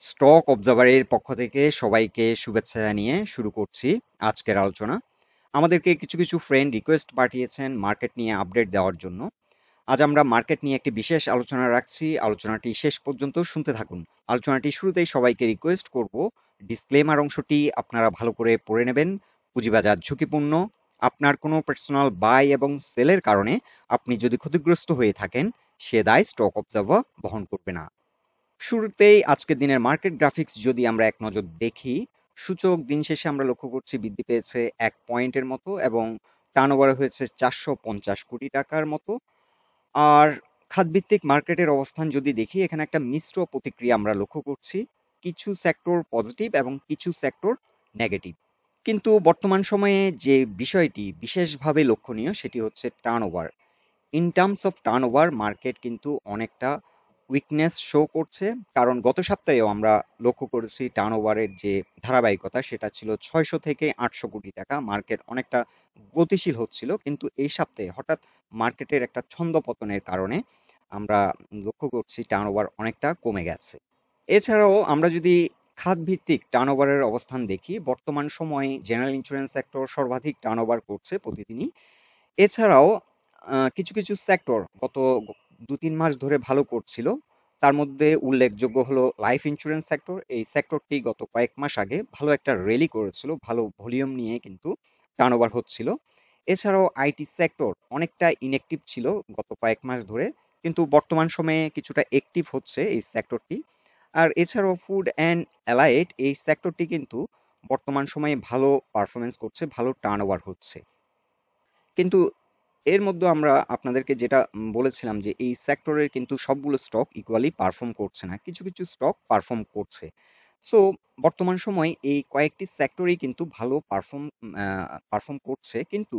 Stock অবজারভারের পক্ষ থেকে সবাইকে শুভেচ্ছা জানিয়ে শুরু করছি আজকের আলোচনা। আমাদেরকে কিছু কিছু ফ্রেন্ড রিকোয়েস্ট পাঠিয়েছেন মার্কেট নিয়ে আপডেট দেওয়ার জন্য। আজ আমরা মার্কেট নিয়ে একটি বিশেষ আলোচনা রাখছি। আলোচনাটি শেষ পর্যন্ত শুনতে থাকুন। আলোচনাটি শুরুতেই সবাইকে রিকোয়েস্ট করব, ডিসক্লেমার অংশটি আপনারা ভালো করে পড়ে নেবেন। পুঁজিবাজার ঝুঁকিপূর্ণ। আপনার কোনো পার্সোনাল বাই এবং সেলের কারণে আপনি যদি ক্ষতিগ্রস্ত হয়ে থাকেন, সে দায় স্টক অবজারভার বহন করবে না। শুরুতেই আজকের দিনের মার্কেট গ্রাফিক্স যদি আমরা এক নজর দেখি, সূচক দিন শেষে আমরা লক্ষ্য করছি বৃদ্ধি পেয়েছে ১ পয়েন্টের মতো এবং টার্নওভার হয়েছে ৪৫০ কোটি টাকার মতো। আর খাতভিত্তিক মার্কেটের অবস্থান যদি দেখি, এখানে একটা মিশ্র প্রতিক্রিয়া আমরা লক্ষ্য করছি। কিছু সেক্টর পজিটিভ এবং কিছু সেক্টর নেগেটিভ। কিন্তু বর্তমান সময়ে যে বিষয়টি বিশেষভাবে লক্ষণীয় সেটি হচ্ছে turnover. In terms of turnover market কিন্তু অনেকটা উইকনেস শো করছে, কারণ গত সপ্তাহেও আমরা লক্ষ্য করেছি টার্নওভারের যে ধারাবাহিকতা সেটা ছিল ৬০০ থেকে ৮০০ কোটি টাকা। মার্কেট অনেকটা গতিশীল হচ্ছিল, কিন্তু এই সপ্তাহে হঠাৎ মার্কেটের একটা ছন্দপতনের কারণে আমরা লক্ষ্য করছি টার্নওভার অনেকটা কমে গেছে। এছাড়াও আমরা যদি খাতভিত্তিক টার্নওভারের অবস্থান দেখি, বর্তমান সময়ে জেনারেল ইন্স্যুরেন্স সেক্টর সর্বাধিক টার্নওভার করছে প্রতিদিনই। এছাড়াও কিছু কিছু সেক্টর গত ২-৩ মাস ধরে ভালো করছিল। তার মধ্যে উল্লেখযোগ্য হলো লাইফ ইন্স্যুরেন্স সেক্টর। এই সেক্টরটি গত কয়েক মাস আগে ভালো একটা র্যালি করেছিল। ভালো ভলিউম নিয়ে কিন্তু টার্নওভার হচ্ছিল। এছাড়াও আইটি সেক্টর অনেকটা ইনঅ্যাক্টিভ ছিল গত কয়েক মাস ধরে। কিন্তু বর্তমান সময়ে কিছুটা অ্যাক্টিভ হচ্ছে এই সেক্টরটি। আর এছাড়াও ফুড অ্যান্ড অ্যালাইড এই সেক্টরটি কিন্তু বর্তমান সময়ে ভালো পারফরম্যান্স করছে, ভালো টার্নওভার হচ্ছে। কিন্তু এর মধ্যে আমরা আপনাদেরকে যেটা বলেছিলাম যে এই সেক্টরের কিন্তু সবগুলো স্টক ইকুয়ালি পারফর্ম করছে না। কিছু, কিছু স্টক পারফর্ম করছে। সো বর্তমান সময়ে এই কয়েকটি সেক্টরই কিন্তু ভালো পারফর্ম করছে। কিন্তু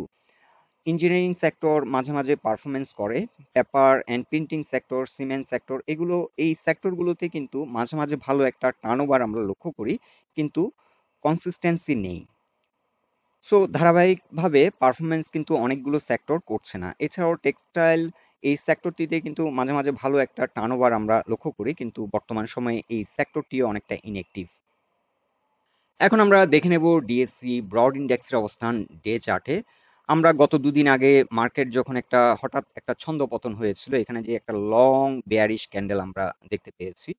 ইঞ্জিনিয়ারিং সেক্টর মাঝে, মাঝে পারফরম্যান্স করে। Paper and printing sector, cement sector এগুলো এই সেক্টরগুলোতে কিন্তু মাঝে, মাঝে ভালো একটা টার্নওভার আমরা লক্ষ্য করি। কিন্তু কনসিস্টেন্সি নেই। সো ধারাবাহিকভাবে পারফরম্যান্স কিন্তু অনেকগুলো সেক্টর করছে না। এছাড়াও টেক্সটাইল এই সেক্টরটিতে কিন্তু মাঝে, মাঝে ভালো একটা টার্নওভার আমরা লক্ষ্য করি, কিন্তু বর্তমান সময়ে এই সেক্টরটিও অনেকটা ইনঅ্যাক্টিভ। এখন আমরা দেখে নেব ডিএসসি ব্রড ইন্ডেক্সের অবস্থান ডে চার্টে। আমরা গত ২ দিন আগে মার্কেট যখন হঠাৎ একটা ছন্দপতন হয়েছিল, এখানে যে একটা লং বেয়ারিশ ক্যান্ডেল আমরা দেখতে পেয়েছি।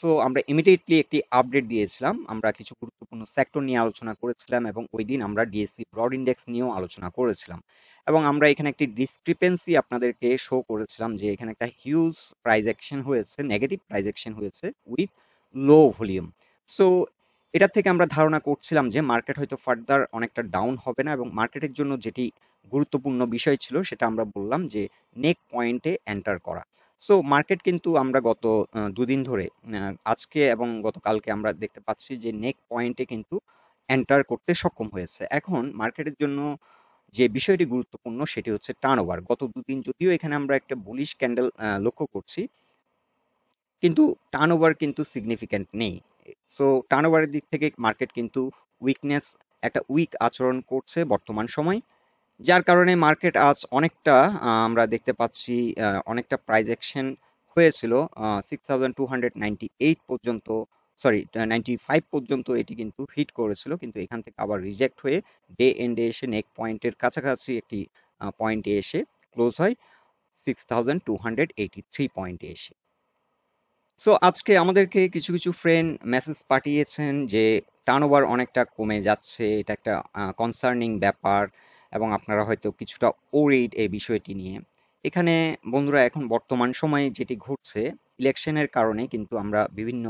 সো আমরা ইমিডিয়েটলি একটি আপডেট দিয়েছিলাম। আমরা কিছু গুরুত্বপূর্ণ সেক্টর নিয়ে আলোচনা করেছিলাম এবং ওইদিন আমরা ডিএসসি ব্রড ইন্ডেক্স নিয়েও আলোচনা করেছিলাম। এবং আমরা এখানে একটি ডিসক্রিপেন্সি আপনাদেরকে শো করেছিলাম যে এখানে একটা হিউজ প্রাইস অ্যাকশন হয়েছে, নেগেটিভ প্রাইস অ্যাকশন হয়েছে উইথ লো ভলিউম। সো এটা থেকে আমরা ধারণা করছিলাম যে মার্কেট হয়তো ফার্দার অনেকটা ডাউন হবে না, এবং মার্কেটের জন্য যেটি গুরুত্বপূর্ণ বিষয় ছিল সেটা আমরা বললাম যে নেক পয়েন্টে এন্টার করা। সো মার্কেট কিন্তু আমরা গত ২ দিন ধরে আজকে এবং গতকালকে আমরা দেখতে পাচ্ছি যে নেক পয়েন্টে কিন্তু এন্টার করতে সক্ষম হয়েছে। এখন মার্কেটের জন্য যে বিষয়টি গুরুত্বপূর্ণ সেটি হচ্ছে টার্নওভার। গত ২ দিন যদিও এখানে আমরা একটা বুলিশ ক্যান্ডেল লক্ষ্য করছি, কিন্তু টার্নওভার কিন্তু সিগনিফিক্যান্ট নেই। সো টার্নওভারের দিক থেকে মার্কেট কিন্তু উইকনেস, একটা উইক আচরণ করছে বর্তমান সময়। যার কারণে মার্কেট আজ অনেকটা আমরা দেখতে পাচ্ছি অনেকটা প্রাইস অ্যাকশন হয়েছিল। 6298 পর্যন্ত, সরি 95 পর্যন্ত এটি কিন্তু হিট করেছিল, কিন্তু এখান থেকে আবার রিজেক্ট হয়ে ডে এন্ডে এসে নেক পয়েন্টের কাছাকাছি একটি পয়েন্টে এসে ক্লোজ হয় 6283 পয়েন্টে এসে। সো আজকে আমাদেরকে কিছু কিছু ফ্রেন্ড মেসেজ পাঠিয়েছেন যে টার্নওভার অনেকটা কমে যাচ্ছে, এটা একটা কনসার্নিং ব্যাপার, এবং আপনারা হয়তো কিছুটা ওরিড এই বিষয়টি নিয়ে। এখানে বন্ধুরা, এখন বর্তমান সময়ে যেটি ঘটছে, ইলেকশনের কারণে কিন্তু আমরা বিভিন্ন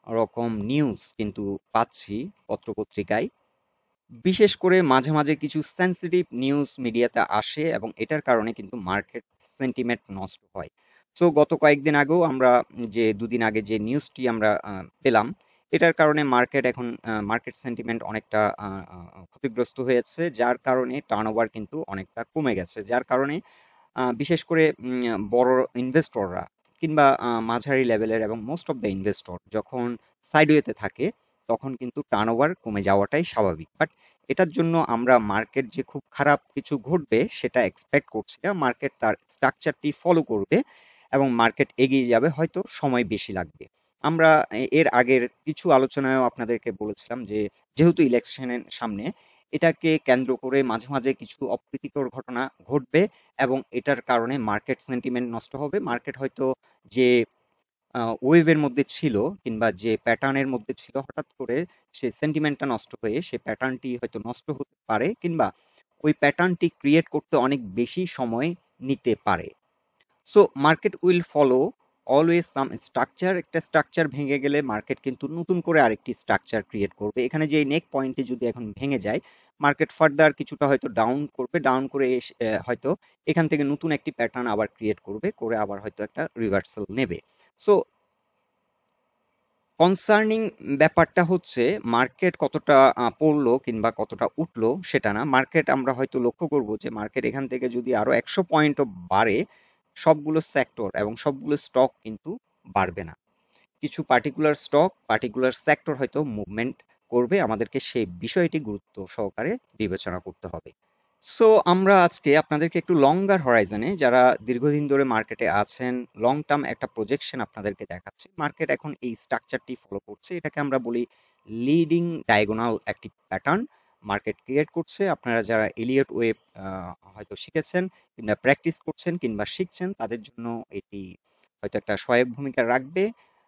রকম নিউজ কিন্তু পাচ্ছি পত্রপত্রিকায়। বিশেষ করে মাঝে মাঝে কিছু সেনসিটিভ নিউজ মিডিয়াতে আসে এবং এটার কারণে কিন্তু মার্কেট সেন্টিমেন্ট নষ্ট হয়। সো গত কয়েকদিন আগেও আমরা যে ২ দিন আগে যে নিউজটি আমরা পেলাম, এটার কারণে মার্কেট সেন্টিমেন্ট অনেকটা ক্ষতিগ্রস্ত হয়েছে, যার কারণে টার্নওভার কিন্তু অনেকটা কমে গেছে। যার কারণে বিশেষ করে বড় ইনভেস্টররা কিংবা মাঝারি লেভেলের এবং মোস্ট অফ দ্য ইনভেস্টর যখন সাইডওয়েতে থাকে, তখন কিন্তু টার্নওভার কমে যাওয়াটাই স্বাভাবিক। বাট এটার জন্য আমরা মার্কেট যে খুব খারাপ কিছু ঘটবে সেটা এক্সপেক্ট করছি না। মার্কেট তার স্ট্রাকচারটি ফলো করবে এবং মার্কেট এগিয়ে যাবে, হয়তো সময় বেশি লাগবে। আমরা এর আগের কিছু আলোচনায়ও আপনাদেরকে বলেছিলাম যে যেহেতু ইলেকশনের সামনে, এটাকে কেন্দ্র করে মাঝে মাঝে কিছু অপ্রীতিকর ঘটনা ঘটবে এবং এটার কারণে মার্কেট সেন্টিমেন্ট নষ্ট হবে। মার্কেট হয়তো যে ওয়েভের মধ্যে ছিল কিংবা যে প্যাটার্নের মধ্যে ছিল, হঠাৎ করে সে সেন্টিমেন্টটা নষ্ট হয়ে সে প্যাটার্নটি হয়তো নষ্ট হতে পারে, কিংবা ওই প্যাটার্নটি ক্রিয়েট করতে অনেক বেশি সময় নিতে পারে। So market will follow always some structure. একটা স্ট্রাকচার ভেঙে গেলে মার্কেট কিন্তু নতুন করে আরেকটি স্ট্রাকচার ক্রিয়েট করবে। এখানে যে নেক পয়েন্টে যদি এখন ভেঙে যায়, মার্কেট ফার্দার কিছুটা হয়তো ডাউন করবে, ডাউন করে হয়তো এখান থেকে নতুন একটি প্যাটার্ন আবার ক্রিয়েট করবে, করে আবার হয়তো একটা রিভার্সাল নেবে। সো কনসার্নিং ব্যাপারটা হচ্ছে মার্কেট কতটা পড়লো কিংবা কতটা উঠলো সেটা না। মার্কেট আমরা হয়তো লক্ষ্য করব যে মার্কেট এখান থেকে যদি আরো 100 পয়েন্টও বাড়ে, সবগুলো সেক্টর এবং সবগুলো স্টক কিন্তু বাড়বে না। কিছু পার্টিকুলার স্টক, পার্টিকুলার সেক্টর হয়তো মুভমেন্ট করবে। আমাদেরকে সেই বিষয়টি গুরুত্ব সহকারে বিবেচনা করতে হবে। সো আমরা আজকে আপনাদেরকে একটু লঙ্গার হরাইজনে, যারা দীর্ঘদিন ধরে মার্কেটে আছেন, লং টার্ম একটা প্রজেকশন আপনাদেরকে দেখাচ্ছি। মার্কেট এখন এই স্ট্রাকচারটি ফলো করছে, এটাকে আমরা বলি লিডিং ডায়াগোনাল একটি প্যাটার্ন মার্কেট ক্রিয়েট করছে। আপনারা যারা এলিয়ট ওয়েভ হয়তো শিখেছেন কিংবা প্র্যাকটিস করছেন কিংবা শিখছেন, তাদের জন্য এটি হয়তো একটা সহায়ক ভূমিকা রাখবে।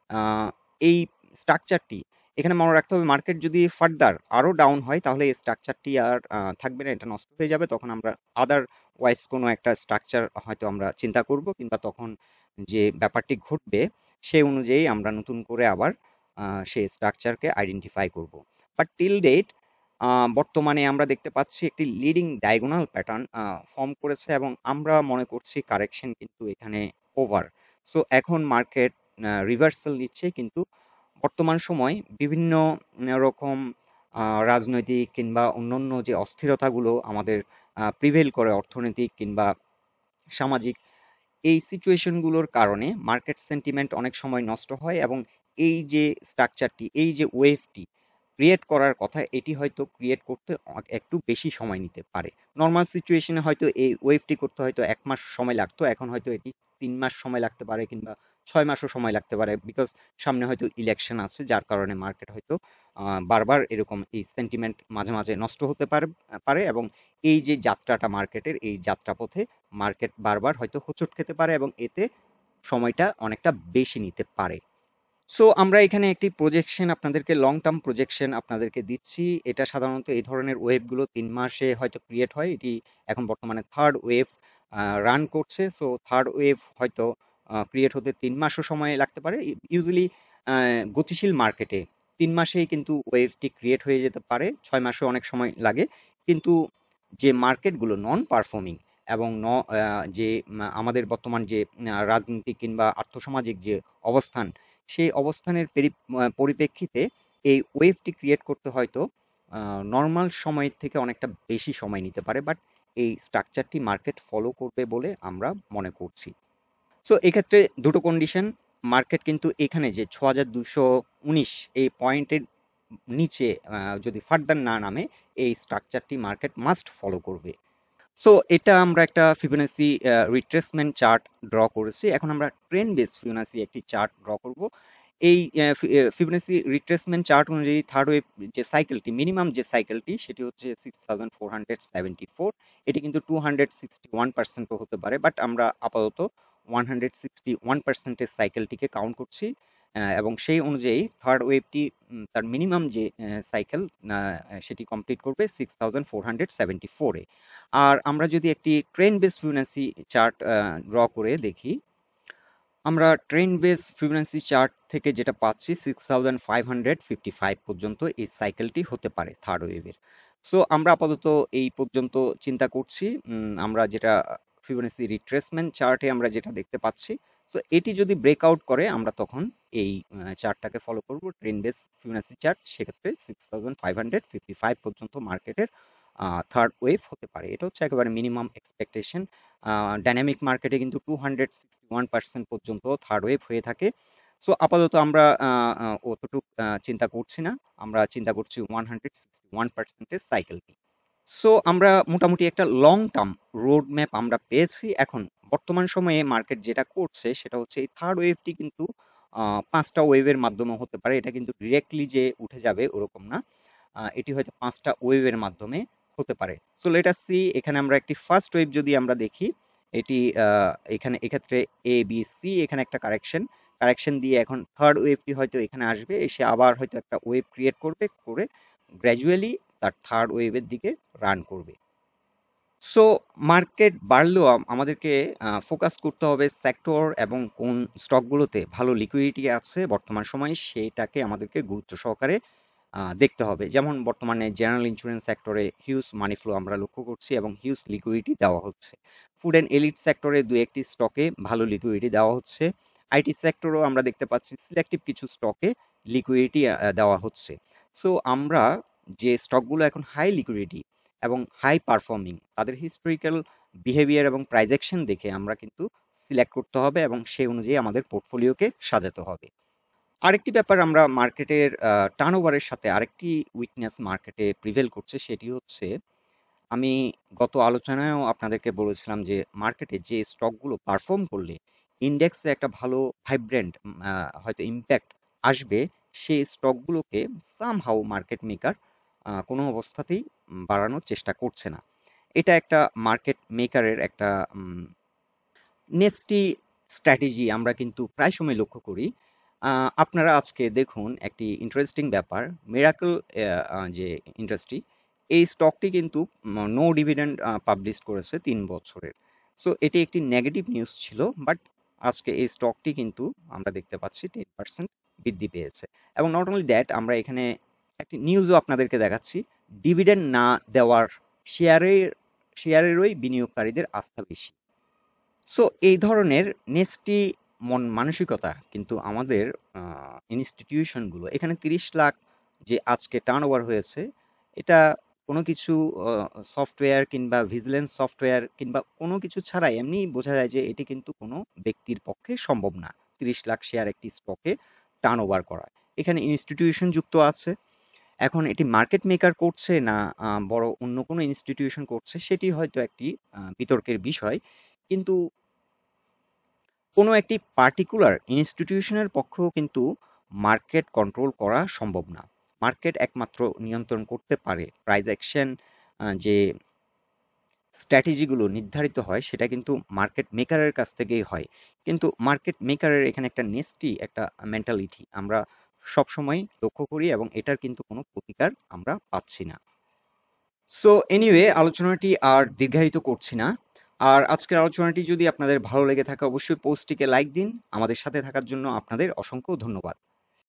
আহ, এই স্ট্রাকচারটি, এখানে মনে রাখতে হবে মার্কেট যদি ফার্দার আরো ডাউন হয় তাহলে এই স্ট্রাকচারটি আর থাকবে না, এটা নষ্ট হয়ে যাবে। তখন আমরা আদার ওয়াইজ কোনো একটা স্ট্রাকচার হয়তো আমরা চিন্তা করব, কিংবা তখন যে ব্যাপারটি ঘটবে সেই অনুযায়ী আমরা নতুন করে আবার সেই স্ট্রাকচারকে আইডেন্টিফাই করব। বাট টিল ডেট বর্তমানে আমরা দেখতে পাচ্ছি একটি লিডিং ডায়াগোনাল প্যাটার্ন ফর্ম করেছে এবং আমরা মনে করছি কারেকশন কিন্তু এখানে ওভার। সো এখন মার্কেট রিভার্সাল নিচ্ছে, কিন্তু বর্তমান সময় বিভিন্ন রকম রাজনৈতিক কিংবা অন্যান্য যে অস্থিরতাগুলো আমাদের প্রিভেল করে, অর্থনৈতিক কিংবা সামাজিক, এই সিচুয়েশন গুলোর কারণে মার্কেট সেন্টিমেন্ট অনেক সময় নষ্ট হয় এবং এই যে স্ট্রাকচারটি, এই যে ওয়েভটি ক্রিয়েট করার কথা, এটি হয়তো ক্রিয়েট করতে একটু বেশি সময় নিতে পারে। নর্মাল সিচুয়েশনে হয়তো এই ওয়েভটি করতে হয়তো 1 মাস সময় লাগতো, এখন হয়তো এটি 3 মাস সময় লাগতে পারে কিংবা 6 মাসও সময় লাগতে পারে, বিকজ সামনে হয়তো ইলেকশন আছে, যার কারণে মার্কেট হয়তো বারবার এরকম এই সেন্টিমেন্ট মাঝে মাঝে নষ্ট হতে পারে এবং এই যে যাত্রাটা মার্কেটের, এই যাত্রাপথে মার্কেট বারবার হয়তো হোঁচট খেতে পারে এবং এতে সময়টা অনেকটা বেশি নিতে পারে। সো আমরা এখানে একটি প্রজেকশন আপনাদেরকে, লং টার্ম প্রজেকশন আপনাদেরকে দিচ্ছি। এটা সাধারণত এই ধরনের ওয়েভগুলো 3 মাসে হয়তো ক্রিয়েট হয়। এটি এখন বর্তমানে থার্ড ওয়েভ রান করছে। সো থার্ড ওয়েভ হয়তো ক্রিয়েট হতে 3 মাসও সময় লাগতে পারে। ইউজুয়ালি গতিশীল মার্কেটে 3 মাসেই কিন্তু ওয়েভটি ক্রিয়েট হয়ে যেতে পারে, 6 মাসও অনেক সময় লাগে। কিন্তু যে মার্কেটগুলো নন পারফর্মিং এবং যে আমাদের বর্তমান যে রাজনীতি কিংবা আর্থসামাজিক যে অবস্থান, সেই অবস্থানের পরিপ্রেক্ষিতে এই ওয়েভটি ক্রিয়েট করতে হয়তো নর্মাল সময়ের থেকে অনেকটা বেশি সময় নিতে পারে, বাট এই স্ট্রাকচারটি মার্কেট ফলো করবে বলে আমরা মনে করছি। সো এক্ষেত্রে দুটো কন্ডিশন, মার্কেট কিন্তু এখানে যে 6219 এই পয়েন্টের নিচে যদি ফার্দার না নামে, এই স্ট্রাকচারটি মার্কেট মাস্ট ফলো করবে। সো এটা আমরা একটা ফিবোনাসি রিট্রেসমেন্ট চার্ট ড্র করেছি। এখন আমরা ট্রেন্ড বেস ফিবোনাসি একটি চার্ট ড্র করব। এই ফিবোনাসি রিট্রেসমেন্ট চার্ট অনুযায়ী থার্ড ওয়েভ যে সাইকেলটি, মিনিমাম যে সাইকেলটি, সেটি হচ্ছে 6474। এটি কিন্তু 261% হতে পারে, বাট আমরা আপাতত 161%-এর সাইকেলটিকে কাউন্ট করছি। এবং সেই অনুযায়ী থার্ড ওয়েভটি তার মিনিমাম যে সাইকেল সেটি কমপ্লিট করবে 6474-এ। আর আমরা যদি একটি trend base Fibonacci chart draw করে দেখি, আমরা ট্রেন্ড বেস ফিবোনাসি চার্ট থেকে যেটা পাচ্ছি 6555 পর্যন্ত এই সাইকেলটি হতে পারে থার্ড ওয়েভের। সো আমরা আপাতত এই পর্যন্ত চিন্তা করছি। আমরা যেটা ফিবোনাসি রিট্রেসমেন্ট চার্টে আমরা যেটা দেখতে পাচ্ছি, সো এটি যদি ব্রেকআউট করে আমরা তখন এই চার্টটাকে ফলো করব, ট্রেন্ড বেস ফিবোনাসি চার্ট। সেক্ষেত্রে 6555 পর্যন্ত মার্কেটের থার্ড ওয়েভ হতে পারে। এটা হচ্ছে একেবারে মিনিমাম এক্সপেকটেশন। ডাইনামিক মার্কেটে কিন্তু 261% পর্যন্ত থার্ড ওয়েভ হয়ে থাকে। সো আপাতত আমরা অতটুক চিন্তা করছি না, আমরা চিন্তা করছি 161%-এর সাইকেলটি। সো আমরা মোটামুটি একটা লং টার্ম রোড ম্যাপ আমরা পেয়েছি। এখন বর্তমান সময়ে মার্কেট যেটা করছে সেটা হচ্ছে এই থার্ড ওয়েভটি কিন্তু 5টা ওয়েভের মাধ্যমে হতে পারে। এটা কিন্তু ডিরেক্টলি যে উঠে যাবে ওরকম না। এটি হয়তো 5টা ওয়েভের মাধ্যমে হতে পারে। সো লেট আস সি, এখানে আমরা একটি ফার্স্ট ওয়েভ যদি আমরা দেখি, এটি এখানে এক্ষেত্রে এ বি সি, এখানে একটা কারেকশন দিয়ে এখন থার্ড ওয়েভটি হয়তো এখানে আসবে, এসে আবার হয়তো একটা ওয়েভ ক্রিয়েট করবে, করে গ্র্যাজুয়ালি তার থার্ড ওয়েভের দিকে রান করবে। সো মার্কেট বাড়লেও আমাদেরকে ফোকাস করতে হবে সেক্টর এবং কোন স্টকগুলোতে ভালো লিকুইডিটি আছে বর্তমান সময়ে, সেটাকে আমাদেরকে গুরুত্ব সহকারে দেখতে হবে। যেমন বর্তমানে জেনারেল ইন্স্যুরেন্স সেক্টরে হিউজ মানি ফ্লো আমরা লক্ষ্য করছি এবং হিউজ লিকুইডিটি দেওয়া হচ্ছে। ফুড অ্যান্ড এলিট সেক্টরে দু একটি স্টকে ভালো লিকুইডিটি দেওয়া হচ্ছে। আইটি সেক্টরেও আমরা দেখতে পাচ্ছি সিলেক্টিভ কিছু স্টকে লিকুইডিটি দেওয়া হচ্ছে। সো আমরা যে স্টকগুলো এখন হাই লিকুইডিটি এবং হাই পারফর্মিং, তাদের হিস্টোরিক্যাল বিহেভিয়ার এবং প্রাইজেকশন দেখে আমরা কিন্তু সিলেক্ট করতে হবে এবং সেই অনুযায়ী আমাদের পোর্টফোলিওকে সাজাতে হবে। আরেকটি ব্যাপার, আমরা মার্কেটের টার্নওভারের সাথে আরেকটি উইকনেস মার্কেটে প্রিভেল করছে, সেটি হচ্ছে আমি গত আলোচনায়ও আপনাদেরকে বলেছিলাম যে মার্কেটে যে স্টকগুলো পারফর্ম করলে ইন্ডেক্সে একটা ভালো ভাইব্রেন্ট হয়তো ইম্প্যাক্ট আসবে, সেই স্টকগুলোকে সামহাউ মার্কেট মেকার কোনো অবস্থাতেই বাড়ানোর চেষ্টা করছে না। এটা একটা মার্কেট মেকারের একটা নেস্টি স্ট্র্যাটেজি আমরা কিন্তু প্রায় সময় লক্ষ্য করি। আপনারা আজকে দেখুন একটি ইন্টারেস্টিং ব্যাপার, মিরাকল যে ইন্ডাস্ট্রি, এই স্টকটি কিন্তু নো ডিভিডেন্ড পাবলিশ করেছে 3 বছরের। সো এটি একটি নেগেটিভ নিউজ ছিল, বাট আজকে এই স্টকটি কিন্তু আমরা দেখতে পাচ্ছি 10% বৃদ্ধি পেয়েছে। এবং নট অনলি দ্যাট, আমরা এখানে একটি নিউজও আপনাদেরকে দেখাচ্ছি, ডিভিডেন্ড না দেওয়ার শেয়ারের শেয়ারেরই বিনিয়োগকারীদের আস্থা বেশি। সো এই ধরনের নেস্টি মানসিকতা কিন্তু আমাদের ইনস্টিটিউশনগুলো, এখানে 30 লাখ যে আজকে টার্নওভার হয়েছে, এটা কোনো কিছু সফটওয়্যার কিংবা ভিজিলেন্স সফটওয়্যার কিংবা কোনো কিছু ছাড়াই এমনি বোঝা যায় যে এটি কিন্তু কোনো ব্যক্তির পক্ষে সম্ভব না 30 লাখ শেয়ার একটি স্টকে টার্নওভার করা। এখানে ইনস্টিটিউশন যুক্ত আছে। এখন এটি মার্কেট মেকার করছে না বড় অন্য কোনো ইনস্টিটিউশন করছে, সেটি হয়তো একটি বিতর্কের বিষয়। কিন্তু কোনো একটি পার্টিকুলার ইনস্টিটিউশনের পক্ষেও কিন্তু মার্কেট কন্ট্রোল করা সম্ভব না। মার্কেট একমাত্র নিয়ন্ত্রণ করতে পারে প্রাইস অ্যাকশন, যে স্ট্র্যাটেজিগুলো নির্ধারিত হয় সেটা কিন্তু মার্কেট মেকারের কাছ থেকেই হয়। কিন্তু মার্কেট মেকারের এখানে একটা নেস্টি একটা মেন্টালিটি আমরা সবসময় লক্ষ্য করি এবং এটার কিন্তু কোনো প্রতিকার আমরা পাচ্ছি না। সো এনিওয়ে, আলোচনাটি আর দীর্ঘায়িত করছি না। আর আজকের আলোচনাটি যদি আপনাদের ভালো লেগে থাকে, অবশ্যই পোস্টটিকে লাইক দিন। আমাদের সাথে থাকার জন্য আপনাদের অসংখ্য ধন্যবাদ।